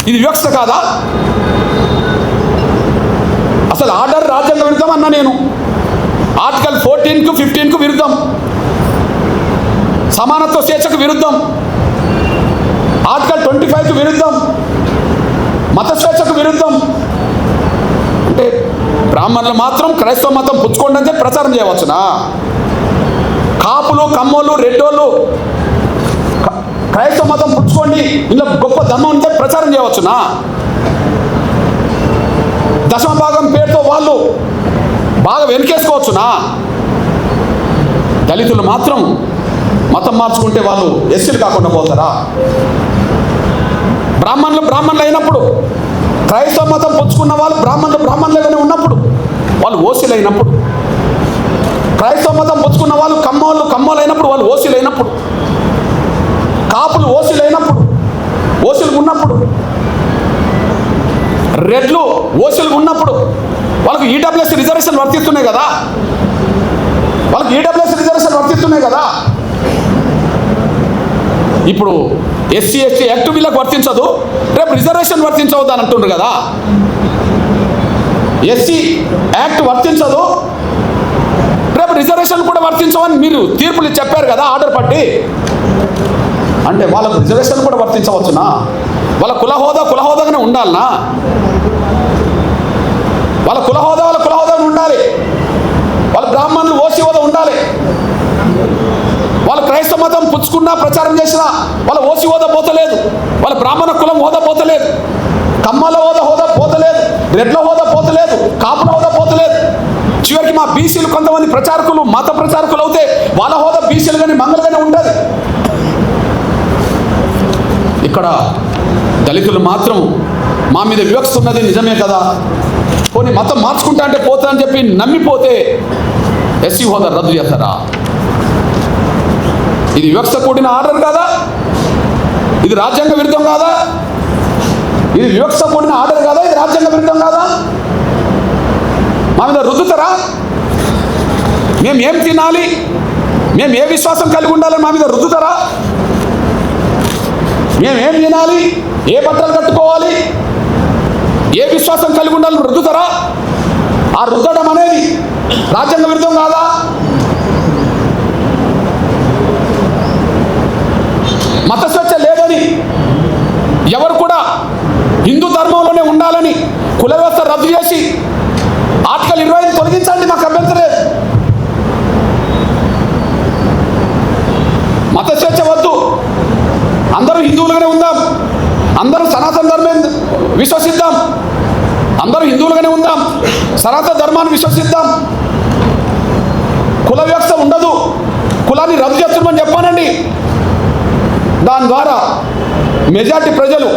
ఇది వివక్ష కాదా? అసలు ఆర్డర్ రాజ్యాంగ విరుద్ధం అన్నా నేను. ఆర్టికల్ 14కు 15కు విరుద్ధం, సమానత్వ స్వేచ్ఛకు విరుద్ధం, ఆర్టికల్ 25కు విరుద్ధం, మత స్వేచ్ఛకు విరుద్ధం. అంటే బ్రాహ్మణులు మాత్రం క్రైస్తవ మతం పుచ్చుకోండి అంటే ప్రచారం చేయవచ్చునా? కాపులు, కమ్మోళ్ళు, రెడ్డోళ్ళు క్రైస్తవ మతం పుచ్చుకోండి, ఇందులో గొప్ప ధర్మం ఉంటే ప్రచారం చేయవచ్చునా? దశమ భాగం పేరుతో వాళ్ళు బాగా వెనకేసుకోవచ్చునా? దళితులు మాత్రం మతం మార్చుకుంటే వాళ్ళు ఎస్సీలు కాకుండా పోతారా? బ్రాహ్మణులు అయినప్పుడు, క్రైస్తవ మతం పుచ్చుకున్న వాళ్ళు బ్రాహ్మణులుగానే ఉన్నప్పుడు వాళ్ళు ఓసీలు అయినప్పుడు, క్రైస్తవ మతం పుచ్చుకున్న వాళ్ళు కమ్మోళ్ళు అయినప్పుడు వాళ్ళు ఓసీలు అయినప్పుడు, కాపులు ఓసీలు అయినప్పుడు, ఓసీలు ఉన్నప్పుడు, రెడ్లు ఓసీలు ఉన్నప్పుడు వాళ్ళకు ఈడబ్ల్యూఎస్ రిజర్వేషన్ వర్తిస్తున్నాయి కదా, ఇప్పుడు ఎస్సీ ఎస్టీ యాక్ట్ వీళ్ళకి వర్తించదు, రేపు రిజర్వేషన్ వర్తించవద్దు అని అంటుండ్రు కదా. ఎస్సీ యాక్ట్ వర్తించదు, రేపు రిజర్వేషన్ కూడా వర్తించవని మీరు తీర్పులు చెప్పారు కదా ఆర్డర్ పట్టి. అంటే వాళ్ళకు రిజర్వేషన్ కూడా వర్తించవచ్చునా? వాళ్ళ కులహోదాగానే ఉండాలనా? వాళ్ళ కులహోదాగా ఉండాలి. వాళ్ళ బ్రాహ్మణులు ఓసీ హోదా ఉండాలి. వాళ్ళు క్రైస్తవ మతం పుచ్చుకున్నా ప్రచారం చేసినా వాళ్ళ ఓసీ హోదా పోతలేదు, వాళ్ళ బ్రాహ్మణ కులం హోదా పోతలేదు, కమ్మల హోదా పోతలేదు, రెడ్ల హోదా పోతలేదు, కాపుల హోదా పోతలేదు. చివరికి మా బీసీలు కొంతమంది ప్రచారకులు మత ప్రచారకులు అవుతే వాళ్ళ హోదా బీసీలు కానీ మంగళగానే ఉంటుంది. ఇక్కడ దళితులు మాత్రం మా మీద వివక్ష ఉన్నది నిజమే కదా, కొన్ని మతం మార్చుకుంటా అంటే పోతా అని చెప్పి నమ్మిపోతే ఎస్సీ హోదా రద్దు చేస్తారా? ఇది వివక్ష కూడిన ఆర్డర్ కాదా? ఇది రాజ్యాంగ విరుద్ధం కాదా? ఇది వివక్ష కూడిన ఆర్డర్ కాదా? ఇది రాజ్యాంగ విరుద్ధం కాదా? మా మీద రుద్దుతారా? మేము ఏం తినాలి, మేము ఏ విశ్వాసం కలిగి ఉండాలని మా మీద రుద్దుతారా? మేమేం తినాలి, ఏ బట్టలు కట్టుకోవాలి, ఏ విశ్వాసం కలిగి ఉండాలని రుద్దుతారా? ఆ రుద్దడం అనేది రాజ్యాంగ విరుద్ధం కాదా? మత స్వేచ్ఛ లేదని, ఎవరు కూడా హిందూ ధర్మంలోనే ఉండాలని కుల వ్యవస్థ రద్దు చేసి ఆర్టికల్ 25 తొలగించండి, మాకు అభ్యంతరం లేదు. మత స్వేచ్ఛ వద్దు, అందరూ హిందువులుగానే ఉందాం, అందరూ సనాతన ధర్మం విశ్వసిద్దాం, అందరూ హిందువులుగానే ఉందాం, సనాతన ధర్మాన్ని విశ్వసిద్దాం. కుల వ్యవస్థ ఉండదు, కులాన్ని రద్దు చేస్తున్నామని చెప్పానండి. దాని ద్వారా మెజార్టీ ప్రజలు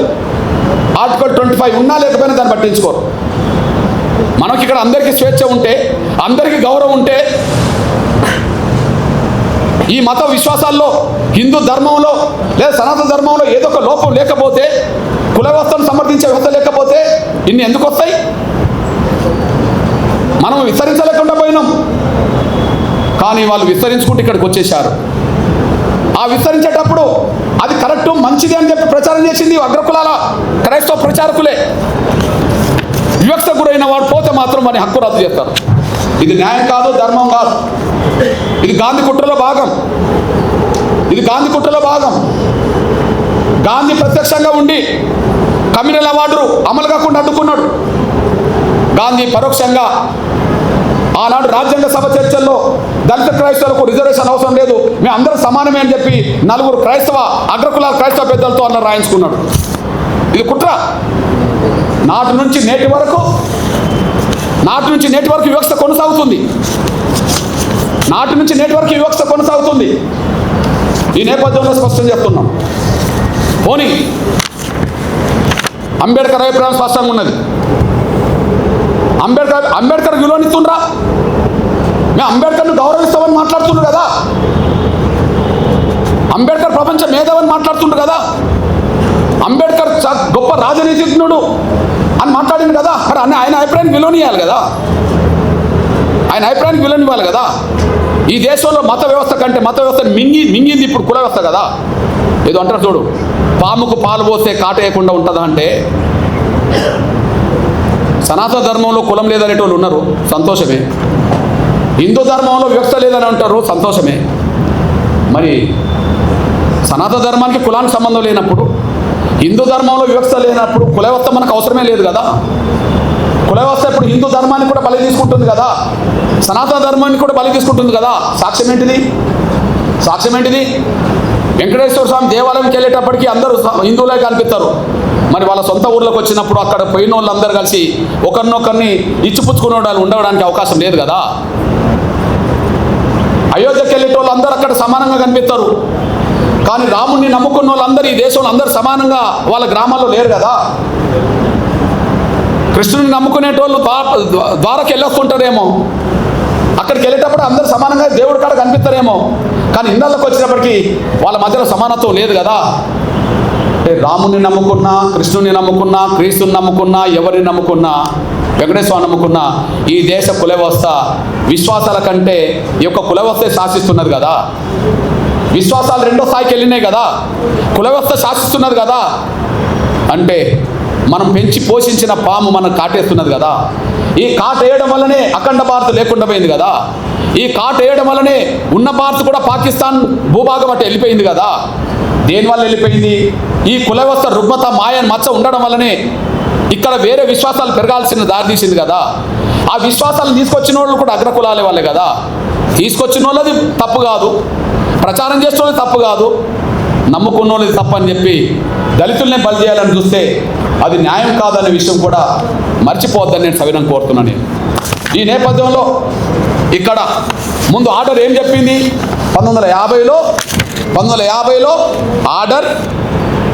ఆర్టికల్ 25 ఉన్నా లేకపోయినా దాన్ని పట్టించుకోరు. మనకి ఇక్కడ అందరికీ స్వేచ్ఛ ఉంటే, అందరికీ గౌరవం ఉంటే, ఈ మత విశ్వాసాల్లో హిందూ ధర్మంలో లేదా సనాతన ధర్మంలో ఏదో ఒక లోపం లేకపోతే, కుల వ్యవస్థను సమర్థించే వ్యవస్థ లేకపోతే ఇన్ని ఎందుకు వస్తాయి? మనం విస్తరించలేకుండా పోయినాం, కానీ వాళ్ళు విస్తరించుకుంటూ ఇక్కడికి వచ్చేసారు. ఆ విస్తరించేటప్పుడు అది కరెక్టు మంచిది అని చెప్పి ప్రచారం చేసింది అగ్రకులాల క్రైస్తవ ప్రచారకులే. వివక్ష గురైన వాడు పోతే మాత్రం వారి హక్కు రద్దు చేస్తారు. ఇది న్యాయం కాదు, ధర్మం కాదు. ఇది గాంధీ కుట్రలో భాగం. గాంధీ ప్రత్యక్షంగా ఉండి కమ్యూనల్ అవార్డు అమలు కాకుండా అడ్డుకున్నాడు. గాంధీ పరోక్షంగా ఆనాడు రాజ్యాంగ సభ చర్చల్లో దళిత క్రైస్తవులకు రిజర్వేషన్ అవసరం లేదు, మేము అందరూ సమానమే అని చెప్పి 4 అగ్రకులాల క్రైస్తవ పెద్దలతో అన్న రాయించుకున్నాడు. ఇది కుట్ర. నాటి నుంచి నేటి వరకు వివక్ష కొనసాగుతుంది. ఈ నేపథ్యంలో స్పష్టం చెప్తున్నాం. పోనీ అంబేద్కర్ అభిప్రాయం స్పష్టంగా ఉన్నది. అంబేద్కర్ విలువనిస్తుండ్రా? మేము అంబేద్కర్ను గౌరవిస్తామని మాట్లాడుతుండ్రు కదా, అంబేద్కర్ ప్రపంచ మేధావని మాట్లాడుతుండ్రు కదా, అంబేద్కర్ గొప్ప రాజనీతిజ్ఞుడు అని మాట్లాడింది కదా. మరి ఆయన అభిప్రాయానికి విలువనియాలి కదా. ఈ దేశంలో మత వ్యవస్థ కంటే మత వ్యవస్థను మింగింది ఇప్పుడు కుల వ్యవస్థ కదా. ఏదో అంటారు చూడు, పాముకు పాలు పోస్తే కాటేయకుండా ఉంటుందా అంటే, సనాతన ధర్మంలో కులం లేదనేటోళ్ళు ఉన్నారు, సంతోషమే. హిందూ ధర్మంలో వివక్ష లేదని అంటారు, సంతోషమే. మరి సనాతన ధర్మానికి కులానికి సంబంధం లేనప్పుడు, హిందూ ధర్మంలో వివక్ష లేనప్పుడు కుల వ్యవస్థ మనకు అవసరమే లేదు కదా. కుల వ్యవస్థ ఇప్పుడు హిందూ ధర్మాన్ని కూడా బలి తీసుకుంటుంది కదా, సనాతన ధర్మాన్ని కూడా బలి తీసుకుంటుంది కదా. సాక్ష్యం ఏంటిది? సాక్ష్యం ఏంటిది? వెంకటేశ్వర స్వామి దేవాలయంకి వెళ్ళేటప్పటికీ అందరూ హిందువులే కనిపిస్తారు. మరి వాళ్ళ సొంత ఊర్లోకి వచ్చినప్పుడు అక్కడ పోయిన వాళ్ళు అందరూ కలిసి ఒకరినొకరిని ఇచ్చిపుచ్చుకునే వాళ్ళు ఉండడానికి అవకాశం లేదు కదా. అయోధ్యకి వెళ్ళేటోళ్ళు అందరూ అక్కడ సమానంగా కనిపిస్తారు. కానీ రాముడిని నమ్ముకున్న వాళ్ళందరూ ఈ దేశంలో అందరూ సమానంగా వాళ్ళ గ్రామాల్లో లేరు కదా. కృష్ణుని నమ్ముకునేటోళ్ళు ద్వారకి వెళ్ళొస్తుంటారేమో, అక్కడికి వెళ్ళేటప్పుడు అందరూ సమానంగా దేవుడి కాడ కనిపిస్తారేమో. కానీ ఇళ్ళకి వచ్చినప్పటికీ వాళ్ళ మధ్యలో సమానత్వం లేదు కదా. అంటే రాముని నమ్ముకున్నా, కృష్ణుని నమ్ముకున్నా, క్రీస్తుని నమ్ముకున్నా, ఎవరిని నమ్ముకున్నా, వెంకటేశ్వర నమ్ముకున్నా, ఈ దేశ కుల వ్యవస్థ విశ్వాసాల కంటే ఈ యొక్క కుల వ్యవస్థే శాసిస్తున్నది కదా. విశ్వాసాలు రెండో స్థాయికి వెళ్ళినాయి కదా, కుల వ్యవస్థ శాసిస్తున్నది కదా. అంటే మనం పెంచి పోషించిన పాము మనం కాటేస్తున్నది కదా. ఈ కాటేయడం వల్లనే అఖండ భారత్ లేకుండా పోయింది కదా. ఈ కాటేయడం వల్లనే ఉన్న భారత్ కూడా పాకిస్తాన్ భూభాగం అట్టు వెళ్ళిపోయింది కదా. దేనివల్ల వెళ్ళిపోయింది? ఈ కుల వ్యవస్థ రుగ్మత మాయన్ మచ్చ ఉండడం వల్లనే ఇక్కడ వేరే విశ్వాసాలు పెరగాల్సిన దారి తీసింది కదా. ఆ విశ్వాసాలను తీసుకొచ్చిన వాళ్ళు కూడా అగ్రకులాలే వాళ్ళే కదా. తీసుకొచ్చిన వాళ్ళది తప్పు కాదు, ప్రచారం చేసిన వాళ్ళది తప్పు కాదు, నమ్ముకున్న వాళ్ళది తప్పు అని చెప్పి దళితుల్నే బలి చేయాలని చూస్తే అది న్యాయం కాదనే విషయం కూడా మర్చిపోవద్దని నేను సవినం కోరుతున్నాను. నేను ఈ నేపథ్యంలో ఇక్కడ ముందు ఆర్డర్ ఏం చెప్పింది? 1950లో ఆర్డర్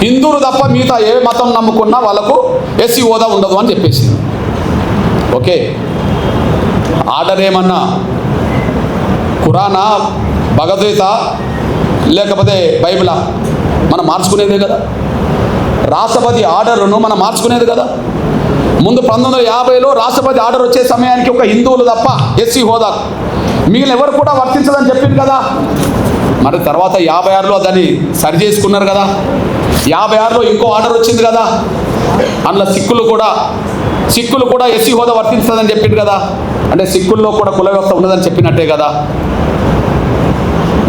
హిందువులు తప్ప మిగతా ఏ మతం నమ్ముకున్నా వాళ్ళకు ఎస్సీ హోదా ఉండదు అని చెప్పేసి. ఓకే, ఆర్డర్ ఏమన్నా ఖురానా, భగవద్గీత లేకపోతే బైబిలా? మనం మార్చుకునేదే కదా. రాష్ట్రపతి ఆర్డర్ను మనం మార్చుకునేది కదా. ముందు 1950లో రాష్ట్రపతి ఆర్డర్ వచ్చే సమయానికి ఒక హిందువులు తప్ప ఎస్సీ హోదా మిగిలిన ఎవరు కూడా వర్తించదని చెప్పింది కదా. మరి తర్వాత 56లో దాన్ని సరి చేసుకున్నారు కదా. 56లో ఇంకో ఆర్డర్ వచ్చింది కదా. అందులో సిక్కులు కూడా ఎస్సీ హోదా వర్తించదని చెప్పింది కదా. అంటే సిక్కుల్లో కూడా కుల వ్యవస్థ ఉన్నదని చెప్పినట్టే కదా.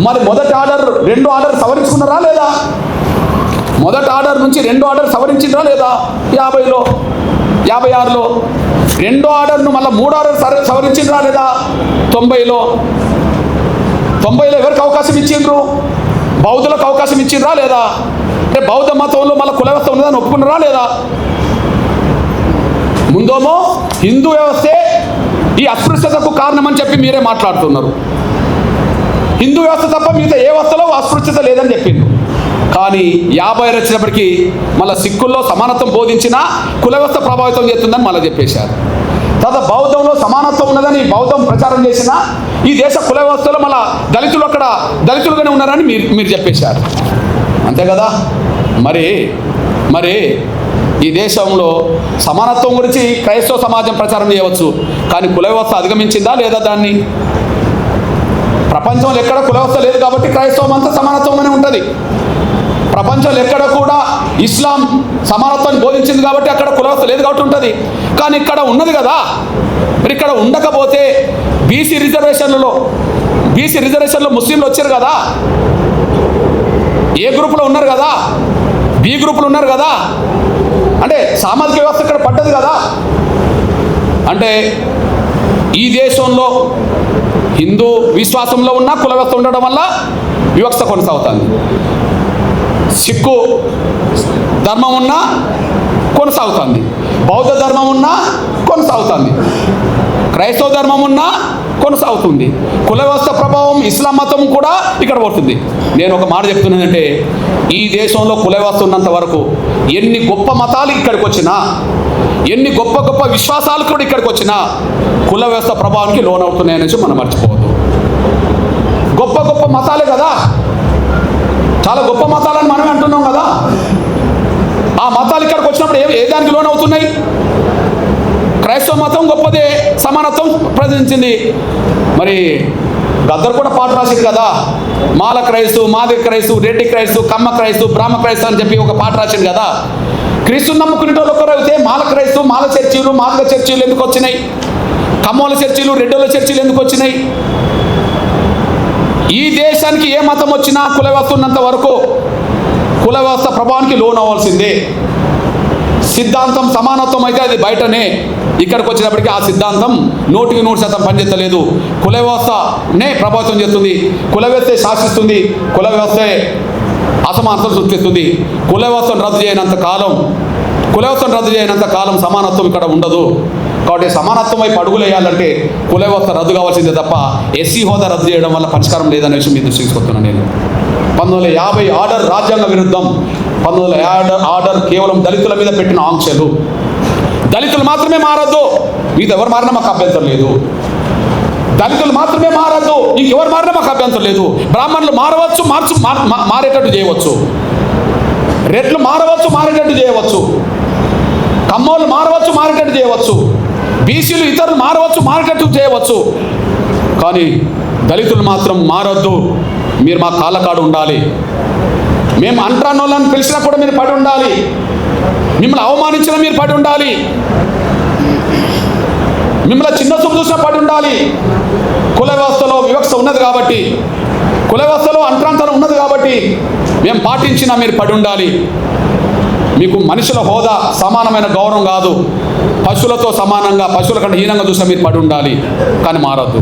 మరి మొదటి ఆర్డర్, రెండో ఆర్డర్ సవరించుకున్నారా లేదా? మొదటి ఆర్డర్ నుంచి రెండో ఆర్డర్ సవరించిందా లేదా? 50లో, 56లో రెండో ఆర్డర్ను మళ్ళీ మూడో ఆర్డర్ సవరించిందా లేదా? 90లో ఎవరికి అవకాశం ఇచ్చిండ్రు? బౌద్ధులకు అవకాశం ఇచ్చిండ్రా లేదా? అంటే బౌద్ధ మతంలో మళ్ళీ కుల వ్యవస్థ ఉన్నదని ఒప్పుకున్నారా లేదా? ముందేమో హిందూ వ్యవస్థే ఈ అస్పృశ్యతకు కారణమని చెప్పి మీరే మాట్లాడుతున్నారు. హిందూ వ్యవస్థ తప్ప మిగతా ఏ వ్యవస్థలో అస్పృశ్యత లేదని చెప్పిండు. కానీ 50 వచ్చినప్పటికీ మళ్ళీ సిక్కుల్లో సమానత్వం బోధించినా కుల వ్యవస్థ ప్రభావితం చేస్తుందని మళ్ళీ చెప్పేశారు. తర్వాత బౌద్ధంలో సమానత్వం ఉన్నదని బౌద్ధం ప్రచారం చేసినా ఈ దేశ కుల వ్యవస్థలో మళ్ళీ దళితులు అక్కడ దళితులుగానే ఉన్నారని మీరు చెప్పేశారు. అంతే కదా. మరి ఈ దేశంలో సమానత్వం గురించి క్రైస్తవ సమాజం ప్రచారం చేయవచ్చు, కానీ కుల వ్యవస్థ అధిగమించిందా లేదా? దాన్ని ప్రపంచంలో ఎక్కడ కుల వ్యవస్థ లేదు కాబట్టి క్రైస్తవం అంతా సమానత్వం అనే ఉంటుంది. ప్రపంచంలో ఎక్కడ కూడా ఇస్లాం సమానత్వాన్ని బోధించింది కాబట్టి అక్కడ కుల వ్యవస్థ లేదు కాబట్టి ఉంటుంది. కానీ ఇక్కడ ఉన్నది కదా. మరి ఇక్కడ ఉండకపోతే బీసీ రిజర్వేషన్లో ముస్లింలు వచ్చారు కదా. ఏ గ్రూపులో ఉన్నారు కదా, బి గ్రూపులు ఉన్నారు కదా. అంటే సామాజిక వ్యవస్థ ఇక్కడ పడ్డది కదా. అంటే ఈ దేశంలో హిందూ విశ్వాసంలో ఉన్న కుల వ్యవస్థ ఉండడం వల్ల వివక్ష కొనసాగుతుంది. సిక్కు ధర్మం ఉన్నా కొనసాగుతుంది, బౌద్ధ ధర్మం ఉన్నా కొనసాగుతుంది, క్రైస్తవ ధర్మం ఉన్నా కొనసాగుతుంది. కుల వ్యవస్థ ప్రభావం ఇస్లాం మతం కూడా ఇక్కడ పడుతుంది. నేను ఒక మాట చెప్తున్నానంటే, ఈ దేశంలో కుల వ్యవస్థ ఉన్నంత వరకు ఎన్ని గొప్ప మతాలు ఇక్కడికి వచ్చినా, ఎన్ని గొప్ప గొప్ప విశ్వాసాలు కూడా ఇక్కడికి వచ్చినా కుల వ్యవస్థ ప్రభావానికి లోనవుతున్నాయనేసి మనం మర్చిపోవద్దు. గొప్ప గొప్ప మతాలే కదా, చాలా గొప్ప మతాలని మనమే అంటున్నాం కదా. ఆ మతాలు ఇక్కడికి వచ్చినప్పుడు ఏ దానికి లోనవుతున్నాయి? క్రైస్తవ మతం గొప్పదే, సమానత్వం ప్రదర్శించింది. మరి గద్దర్ కూడా పాట రాసింది కదా, మాల క్రైస్తు, మాది క్రైస్తు, రెడ్డి క్రైస్తు, కమ్మ క్రైస్తు, బ్రాహ్మ క్రైస్తు అని చెప్పి ఒక పాట రాసింది కదా. క్రీస్తుని నమ్ముకునేటోళ్ళు ఒకరు అయితే మాల క్రైస్తు, మాల చర్చీలు, మాదిగ చర్చీలు ఎందుకు వచ్చినాయి? కమ్మోల చర్చీలు, రెడ్డోల చర్చీలు ఎందుకు వచ్చినాయి? ఈ దేశానికి ఏ మతం వచ్చినా కుల వ్యవస్థ ఉన్నంత వరకు కుల వ్యవస్థ ప్రభావానికి లోన్ అవ్వాల్సిందే. సిద్ధాంతం సమానత్వం అయితే అది బయటనే, ఇక్కడికి వచ్చినప్పటికీ ఆ సిద్ధాంతం 100% పనిచేస్తలేదు. కుల వ్యవస్థనే ప్రభావితం చేస్తుంది, కుల వ్యవస్థే శాసిస్తుంది, కుల వ్యవస్థే అసమానతలు సృష్టిస్తుంది. కుల వ్యవస్థను రద్దు చేయనంత కాలం సమానత్వం ఇక్కడ ఉండదు. కాబట్టి సమానత్వం వైపు అడుగులు వేయాలంటే కుల వ్యవస్థ రద్దు కావాల్సిందే తప్ప ఎస్సీ హోదా రద్దు చేయడం వల్ల పరిష్కారం లేదనే విషయం మీరు తీసుకొస్తున్నాను నేను. 1950 ఆర్డర్ రాజ్యాంగ విరుద్ధం. 1950 ఆర్డర్ కేవలం దళితుల మీద పెట్టిన ఆంక్షలు. దళితులు మాత్రమే మారద్దు, మీది ఎవరు మారినా మాకు అభ్యంతరం లేదు. దళితులు మాత్రమే మారద్దు, ఇంకెవరు మారినా మాకు అభ్యంతరం లేదు. బ్రాహ్మణులు మారవచ్చు, మారేటట్టు చేయవచ్చు. రెడ్లు మారవచ్చు, మారేటట్టు చేయవచ్చు. కమ్మోళ్ళు మారవచ్చు, మారేటట్టు చేయవచ్చు. బీసీలు ఇతరులు మారవచ్చు, మారేటట్టు చేయవచ్చు. కానీ దళితులు మాత్రం మారొద్దు. మీరు మా కాళ్ళకాడు ఉండాలి. మేము అంట్రానోళ్ళని పిలిచినా కూడా మీరు పడి ఉండాలి. మిమ్మల్ని అవమానించినా మీరు పడి ఉండాలి. మిమ్మల్ని చిన్న చూపు చూసినా పడి ఉండాలి. కుల వ్యవస్థలో వివక్ష ఉన్నది కాబట్టి, కుల వ్యవస్థలో అంట్రాంతరం ఉన్నది కాబట్టి మేము పాటించినా మీరు పడి ఉండాలి. మీకు మనుషుల హోదా సమానమైన గౌరవం కాదు, పశువులతో సమానంగా, పశువుల కంటే హీనంగా చూసినా మీరు పడి ఉండాలి. కానీ మారద్దు.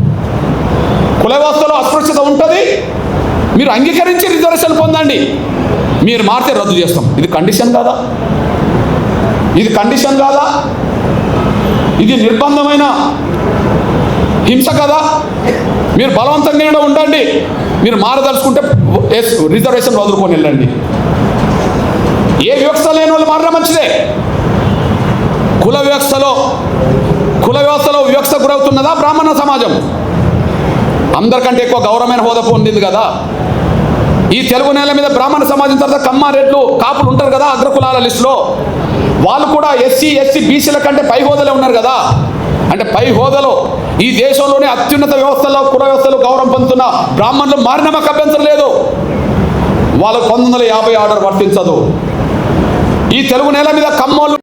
కుల వ్యవస్థలో అస్పృశ్యత ఉంటుంది, మీరు అంగీకరించి రిజర్వేషన్ పొందండి. మీరు మారితే రద్దు చేస్తాం. ఇది కండిషన్ కాదా? ఇది కండిషన్ కాదా? ఇది నిర్బంధమైన హింస కదా? మీరు బలవంతంగా ఉండండి. మీరు మారదలుచుకుంటే రిజర్వేషన్ వదులుకొని వెళ్ళండి. ఏ వివక్ష లేని వాళ్ళు మారడం మంచిదే. కుల వ్యవస్థలో వివక్ష గురవుతున్నదా బ్రాహ్మణ సమాజం? అందరికంటే ఎక్కువ గౌరవమైన హోదా పొందింది కదా. ఈ తెలుగు నేల మీద బ్రాహ్మణ సమాజం తర్వాత కమ్మ, రెడ్లు, కాపులు ఉంటారు కదా అగ్రకులాల లిస్టులో. వాళ్ళు కూడా ఎస్సీ, బీసీల కంటే పై హోదాలో ఉన్నారు కదా. అంటే పై హోదాలో ఈ దేశంలోనే అత్యున్నత వ్యవస్థలో, కుల వ్యవస్థలో గౌరవం పొందుతున్న బ్రాహ్మణులు మారిన మాకు అభ్యంతరం లేదు. వాళ్ళకు 1950 ఆర్డర్ వర్తించదు. ఈ తెలుగు నేల మీద కమ్మోళ్ళు